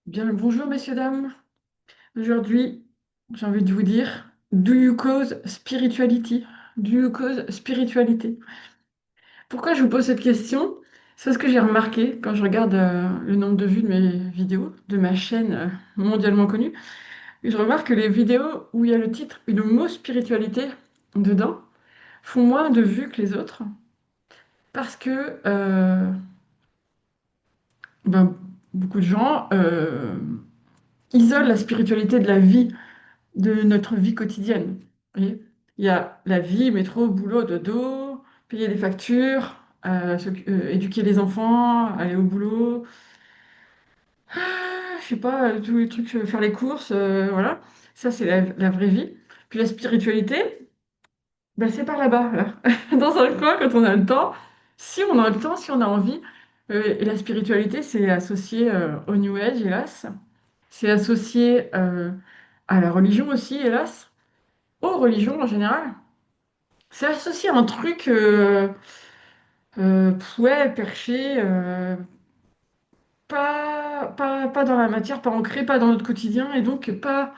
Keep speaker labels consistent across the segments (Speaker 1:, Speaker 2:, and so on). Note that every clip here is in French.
Speaker 1: Bien le bonjour, messieurs, dames. Aujourd'hui, j'ai envie de vous dire, do you cause spirituality? Do you cause spiritualité? Pourquoi je vous pose cette question? C'est parce que j'ai remarqué, quand je regarde le nombre de vues de mes vidéos, de ma chaîne mondialement connue, je remarque que les vidéos où il y a le titre et le mot spiritualité dedans font moins de vues que les autres parce que ben, beaucoup de gens isolent la spiritualité de la vie, de notre vie quotidienne. Vous voyez, il y a la vie, métro, boulot, dodo, payer les factures, éduquer les enfants, aller au boulot, je sais pas, tous les trucs, faire les courses, voilà. Ça, c'est la vraie vie. Puis la spiritualité, ben, c'est par là-bas, là. Dans un coin, quand on a le temps, si on a le temps, si on a envie. Et la spiritualité, c'est associé au New Age, hélas. C'est associé à la religion aussi, hélas. Aux religions en général. C'est associé à un truc, ouais, perché, pas dans la matière, pas ancré, pas dans notre quotidien, et donc pas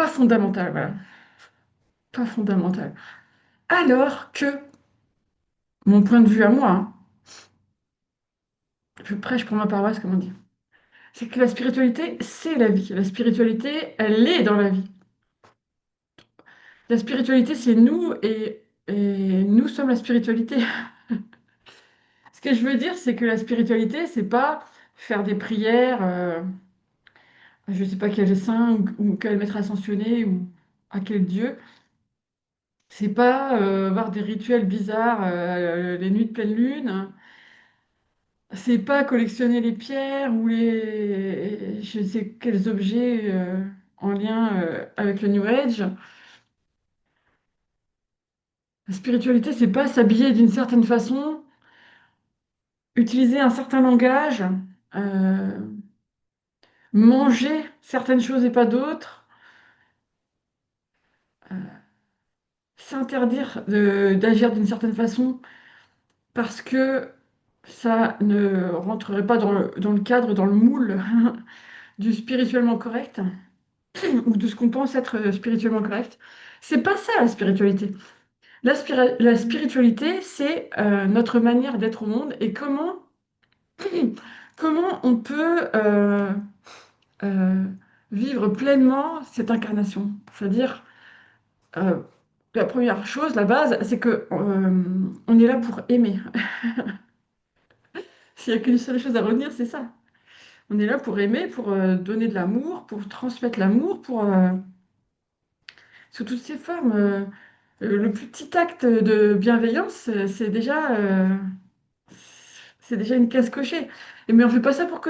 Speaker 1: fondamental, voilà, pas fondamental. Alors que, mon point de vue à moi, hein, je prêche pour ma paroisse, comme on dit, c'est que la spiritualité, c'est la vie. La spiritualité, elle est dans la vie. La spiritualité, c'est nous, et nous sommes la spiritualité. Ce que je veux dire, c'est que la spiritualité, c'est pas faire des prières. Je ne sais pas quel saint ou quel maître ascensionné ou à quel dieu. C'est pas avoir des rituels bizarres les nuits de pleine lune. C'est pas collectionner les pierres ou les je ne sais quels objets en lien avec le New Age. La spiritualité, c'est pas s'habiller d'une certaine façon, utiliser un certain langage, euh, manger certaines choses et pas d'autres, s'interdire d'agir d'une certaine façon parce que ça ne rentrerait pas dans le cadre, dans le moule du spirituellement correct ou de ce qu'on pense être spirituellement correct. C'est pas ça la spiritualité. La spiritualité, c'est notre manière d'être au monde et comment on peut euh, vivre pleinement cette incarnation. C'est-à-dire, euh, la première chose, la base, c'est que on est là pour aimer. S'il n'y a qu'une seule chose à retenir, c'est ça. On est là pour aimer, pour donner de l'amour, pour transmettre l'amour, sous toutes ses formes. Le plus petit acte de bienveillance, c'est déjà une case cochée. Mais on ne fait pas ça pour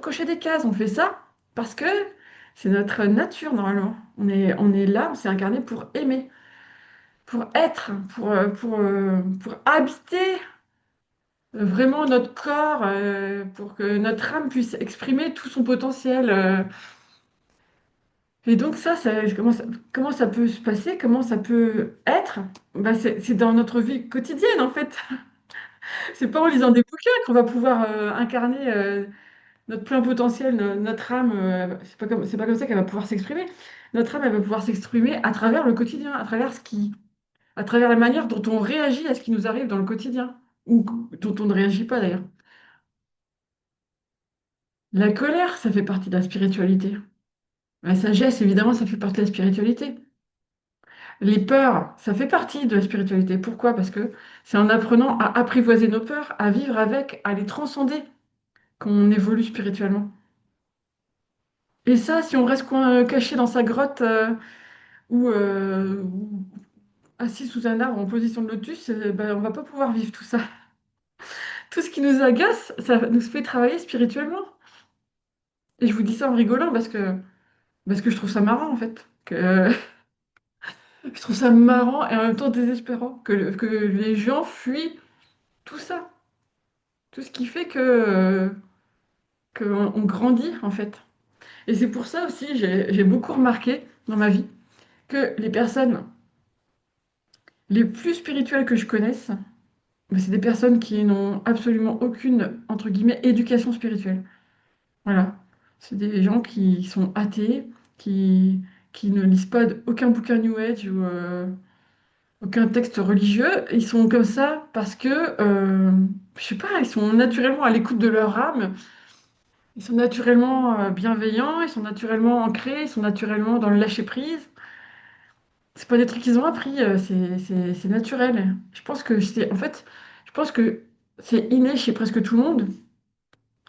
Speaker 1: cocher des cases. On fait ça parce que c'est notre nature, normalement. On est là, on s'est incarné pour aimer, pour être, pour habiter vraiment notre corps, pour que notre âme puisse exprimer tout son potentiel. Et donc comment ça peut se passer, comment ça peut être? Bah, c'est dans notre vie quotidienne en fait. C'est pas en lisant des bouquins qu'on va pouvoir incarner notre plein potentiel, notre âme. C'est pas comme ça qu'elle va pouvoir s'exprimer. Notre âme, elle va pouvoir s'exprimer à travers le quotidien, à travers la manière dont on réagit à ce qui nous arrive dans le quotidien, ou dont on ne réagit pas d'ailleurs. La colère, ça fait partie de la spiritualité. La sagesse, évidemment, ça fait partie de la spiritualité. Les peurs, ça fait partie de la spiritualité. Pourquoi? Parce que c'est en apprenant à apprivoiser nos peurs, à vivre avec, à les transcender, qu'on évolue spirituellement. Et ça, si on reste caché dans sa grotte ou assis sous un arbre en position de lotus, ben, on va pas pouvoir vivre tout ça. Tout ce qui nous agace, ça nous fait travailler spirituellement. Et je vous dis ça en rigolant parce que je trouve ça marrant en fait. Je trouve ça marrant et en même temps désespérant que les gens fuient tout ça. Tout ce qui fait qu'on grandit en fait. Et c'est pour ça aussi, j'ai beaucoup remarqué dans ma vie que les personnes les plus spirituelles que je connaisse, ben, c'est des personnes qui n'ont absolument aucune, entre guillemets, éducation spirituelle. Voilà. C'est des gens qui sont athées, qui, qui ne lisent pas aucun bouquin New Age ou aucun texte religieux. Ils sont comme ça parce que, je sais pas, ils sont naturellement à l'écoute de leur âme, ils sont naturellement bienveillants, ils sont naturellement ancrés, ils sont naturellement dans le lâcher-prise. C'est pas des trucs qu'ils ont appris, c'est naturel. En fait, je pense que c'est inné chez presque tout le monde.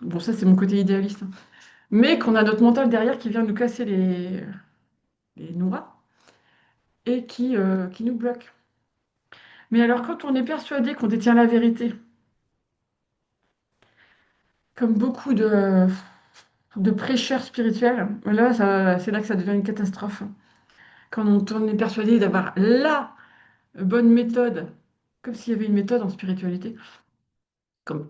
Speaker 1: Bon, ça, c'est mon côté idéaliste, hein. Mais qu'on a notre mental derrière qui vient nous casser les noix et qui nous bloque. Mais alors, quand on est persuadé qu'on détient la vérité, comme beaucoup de prêcheurs spirituels, là, c'est là que ça devient une catastrophe. Quand on est persuadé d'avoir la bonne méthode, comme s'il y avait une méthode en spiritualité,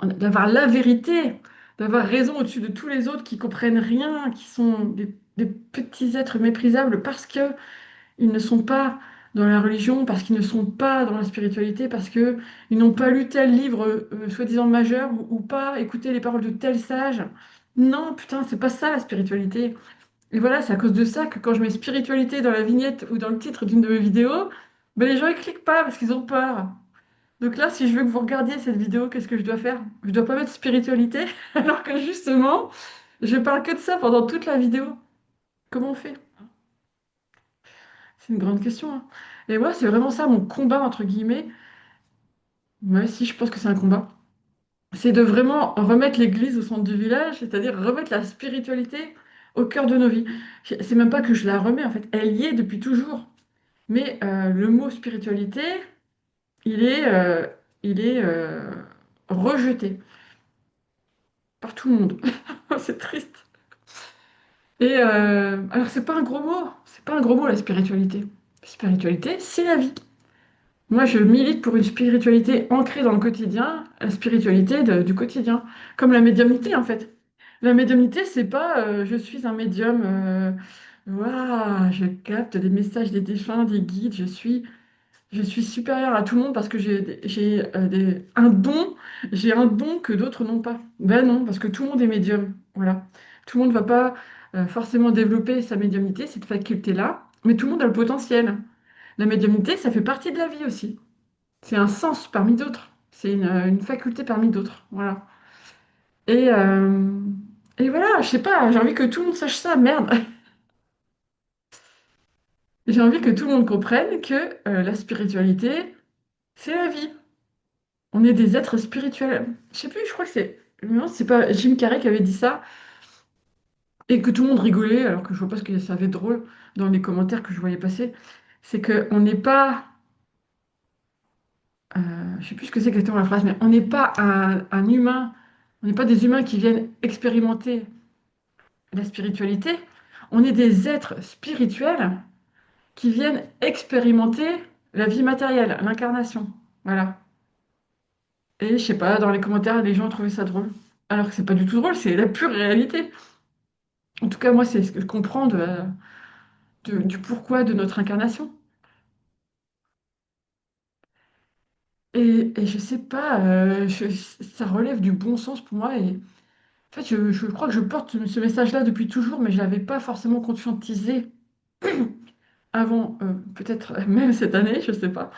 Speaker 1: d'avoir la vérité, d'avoir raison au-dessus de tous les autres qui comprennent rien, qui sont des petits êtres méprisables parce que ils ne sont pas dans la religion, parce qu'ils ne sont pas dans la spiritualité, parce qu'ils n'ont pas lu tel livre soi-disant majeur ou pas écouté les paroles de tel sage. Non, putain, c'est pas ça la spiritualité. Et voilà, c'est à cause de ça que quand je mets spiritualité dans la vignette ou dans le titre d'une de mes vidéos, ben les gens ils cliquent pas parce qu'ils ont peur. Donc là, si je veux que vous regardiez cette vidéo, qu'est-ce que je dois faire? Je dois pas mettre spiritualité, alors que justement, je parle que de ça pendant toute la vidéo. Comment on fait? C'est une grande question, hein. Et moi, c'est vraiment ça mon combat, entre guillemets. Moi aussi, je pense que c'est un combat. C'est de vraiment remettre l'église au centre du village, c'est-à-dire remettre la spiritualité au cœur de nos vies. C'est même pas que je la remets, en fait. Elle y est depuis toujours. Mais le mot spiritualité, il est, euh, il est rejeté par tout le monde. C'est triste. Et alors, c'est pas un gros mot. C'est pas un gros mot, la spiritualité. La spiritualité, c'est la vie. Moi, je milite pour une spiritualité ancrée dans le quotidien, la spiritualité du quotidien, comme la médiumnité en fait. La médiumnité, c'est pas je suis un médium, ouah, je capte des messages des défunts, des guides, je suis supérieure à tout le monde parce que un don, j'ai un don que d'autres n'ont pas. Ben non, parce que tout le monde est médium. Voilà. Tout le monde ne va pas forcément développer sa médiumnité, cette faculté-là, mais tout le monde a le potentiel. La médiumnité, ça fait partie de la vie aussi. C'est un sens parmi d'autres. C'est une faculté parmi d'autres. Voilà. Et, euh, et voilà, je sais pas, j'ai envie que tout le monde sache ça, merde. J'ai envie que tout le monde comprenne que la spiritualité, c'est la vie. On est des êtres spirituels. Je sais plus, je crois que non, c'est pas Jim Carrey qui avait dit ça, et que tout le monde rigolait, alors que je vois pas ce que ça avait de drôle dans les commentaires que je voyais passer. C'est que on n'est pas, je sais plus ce que c'est exactement la phrase, mais on n'est pas un humain, on n'est pas des humains qui viennent expérimenter la spiritualité, on est des êtres spirituels qui viennent expérimenter la vie matérielle, l'incarnation. Voilà. Et je sais pas, dans les commentaires, les gens trouvaient ça drôle. Alors que c'est pas du tout drôle, c'est la pure réalité. En tout cas, moi, c'est ce que je comprends du pourquoi de notre incarnation. Et je sais pas, ça relève du bon sens pour moi. Et en fait, je crois que je porte ce message-là depuis toujours, mais je l'avais pas forcément conscientisé avant, peut-être même cette année, je sais pas.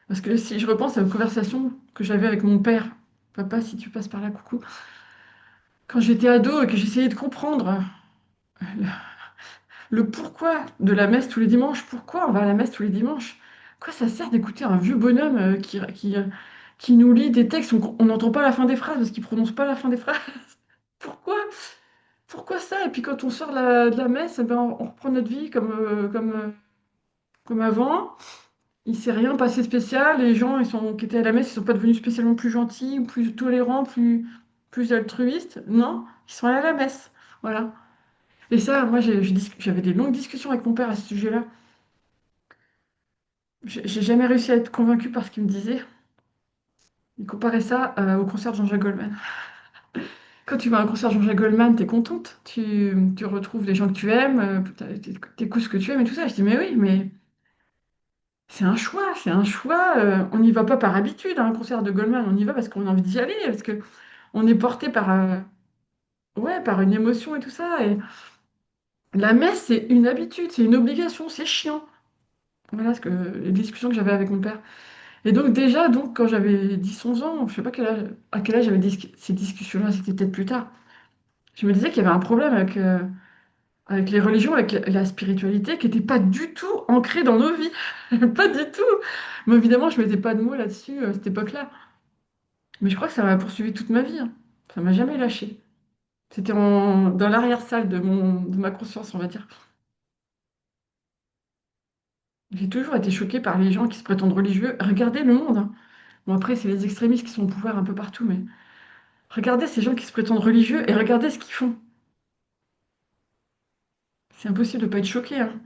Speaker 1: Parce que si je repense à une conversation que j'avais avec mon père, papa, si tu passes par là, coucou, quand j'étais ado et que j'essayais de comprendre le, le pourquoi de la messe tous les dimanches, pourquoi on va à la messe tous les dimanches, quoi ça sert d'écouter un vieux bonhomme qui nous lit des textes, on n'entend pas la fin des phrases parce qu'il prononce pas la fin des phrases. Pourquoi? Pourquoi ça? Et puis quand on sort de la messe, eh ben, on reprend notre vie comme avant. Il s'est rien passé de spécial. Les gens qui étaient à la messe, ils sont pas devenus spécialement plus gentils, ou plus tolérants, plus altruistes. Non, ils sont allés à la messe. Voilà. Et ça, moi, j'avais des longues discussions avec mon père à ce sujet-là. J'ai jamais réussi à être convaincue par ce qu'il me disait. Il comparait ça au concert de Jean-Jacques Goldman. Quand tu vas à un concert de Jean-Jacques Goldman, t'es contente. Tu retrouves des gens que tu aimes, t'écoutes ce que tu aimes et tout ça. Je dis, mais oui, mais c'est un choix, c'est un choix. On n'y va pas par habitude à un concert de Goldman, on y va parce qu'on a envie d'y aller, parce que on est porté par. ouais, par une émotion et tout ça. Et la messe, c'est une habitude, c'est une obligation, c'est chiant. Voilà les discussions que j'avais avec mon père. Et donc déjà, donc, quand j'avais 10 11 ans, je sais pas à quel âge j'avais ces discussions-là, c'était peut-être plus tard. Je me disais qu'il y avait un problème avec les religions, avec la spiritualité, qui n'était pas du tout ancrée dans nos vies. Pas du tout. Mais évidemment, je mettais pas de mots là-dessus à cette époque-là. Mais je crois que ça m'a poursuivi toute ma vie, hein. Ça m'a jamais lâché. C'était dans l'arrière-salle de ma conscience, on va dire. J'ai toujours été choquée par les gens qui se prétendent religieux. Regardez le monde, hein. Bon, après, c'est les extrémistes qui sont au pouvoir un peu partout, mais regardez ces gens qui se prétendent religieux et regardez ce qu'ils font. C'est impossible de ne pas être choqué, hein.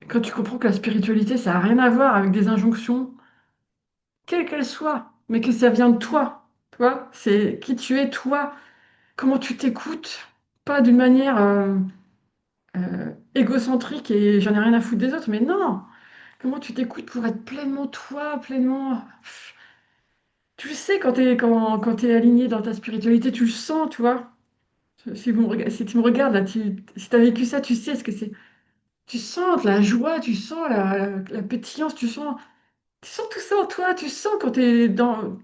Speaker 1: Quand tu comprends que la spiritualité, ça n'a rien à voir avec des injonctions, quelles qu'elles soient, mais que ça vient de toi. Toi, c'est qui tu es, toi, comment tu t'écoutes, pas d'une manière égocentrique et j'en ai rien à foutre des autres, mais non, comment tu t'écoutes pour être pleinement toi, pleinement. Tu le sais quand t'es aligné dans ta spiritualité, tu le sens, tu vois. Si tu me regardes là, si tu as vécu ça, tu sais ce que c'est. Tu sens la joie, tu sens la pétillance, tu sens tout ça en toi, tu sens quand t'es dans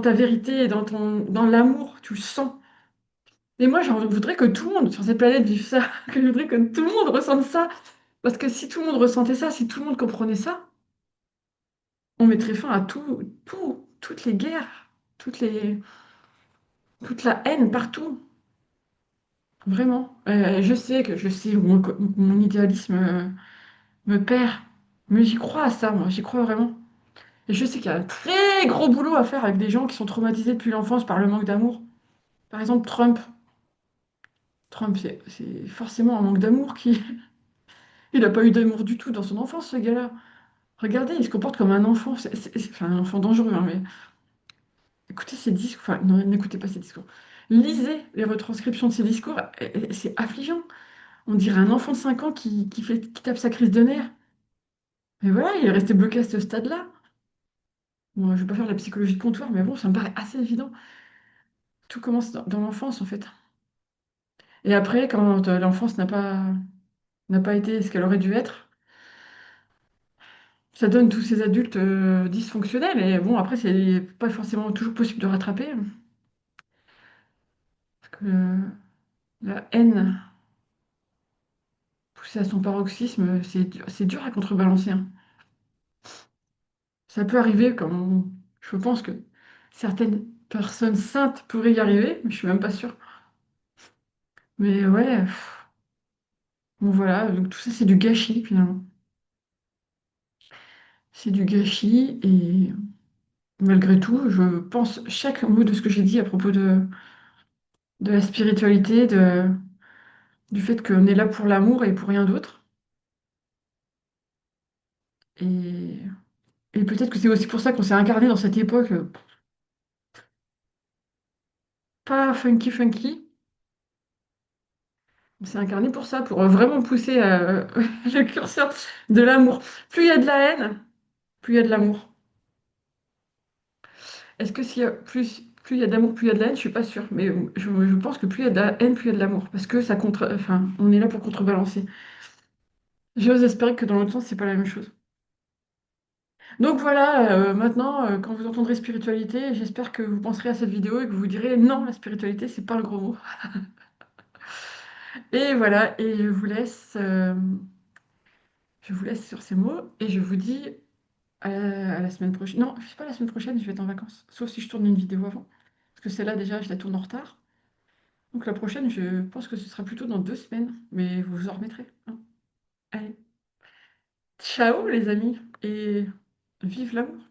Speaker 1: ta vérité, dans l'amour, tu le sens. Et moi, j'en voudrais que tout le monde sur cette planète vive ça, que je voudrais que tout le monde ressente ça. Parce que si tout le monde ressentait ça, si tout le monde comprenait ça, on mettrait fin à toutes les guerres, toutes les, toute la haine partout. Vraiment. Je sais, mon idéalisme me perd. Mais j'y crois à ça, moi, j'y crois vraiment. Et je sais qu'il y a un très gros boulot à faire avec des gens qui sont traumatisés depuis l'enfance par le manque d'amour. Par exemple, Trump, c'est forcément un manque d'amour qui... Il n'a pas eu d'amour du tout dans son enfance, ce gars-là. Regardez, il se comporte comme un enfant. Enfin, un enfant dangereux, hein, mais écoutez ses discours. Enfin, non, n'écoutez pas ses discours. Lisez les retranscriptions de ses discours. Et c'est affligeant. On dirait un enfant de 5 ans qui tape sa crise de nerfs. Mais voilà, il est resté bloqué à ce stade-là. Bon, je ne vais pas faire de la psychologie de comptoir, mais bon, ça me paraît assez évident. Tout commence dans l'enfance, en fait. Et après, quand l'enfance n'a pas été ce qu'elle aurait dû être, ça donne tous ces adultes dysfonctionnels. Et bon, après, c'est pas forcément toujours possible de rattraper. Parce que la haine poussée à son paroxysme, c'est dur à contrebalancer, hein. Ça peut arriver quand je pense que certaines personnes saintes pourraient y arriver, mais je suis même pas sûre. Mais ouais, bon voilà, donc tout ça c'est du gâchis finalement. C'est du gâchis et malgré tout, je pense chaque mot de ce que j'ai dit à propos de la spiritualité, du fait qu'on est là pour l'amour et pour rien d'autre. Et, et peut-être que c'est aussi pour ça qu'on s'est incarné dans cette époque pas funky funky. On s'est incarné pour ça, pour vraiment pousser le curseur de l'amour. Plus il y a de la haine, plus il y a de l'amour. Est-ce que s'il y a plus il y a d'amour, plus il y a de la haine? Je suis pas sûre, mais je pense que plus il y a de la haine, plus il y a de l'amour, parce que enfin, on est là pour contrebalancer. J'ose espérer que dans l'autre sens, c'est pas la même chose. Donc voilà, maintenant, quand vous entendrez spiritualité, j'espère que vous penserez à cette vidéo et que vous vous direz non, la spiritualité, c'est pas un gros mot. Et voilà, et je vous laisse sur ces mots et je vous dis à la semaine prochaine. Non, je sais pas la semaine prochaine, je vais être en vacances, sauf si je tourne une vidéo avant, parce que celle-là déjà, je la tourne en retard. Donc la prochaine, je pense que ce sera plutôt dans 2 semaines, mais vous vous en remettrez, hein. Allez, ciao les amis et vive l'amour.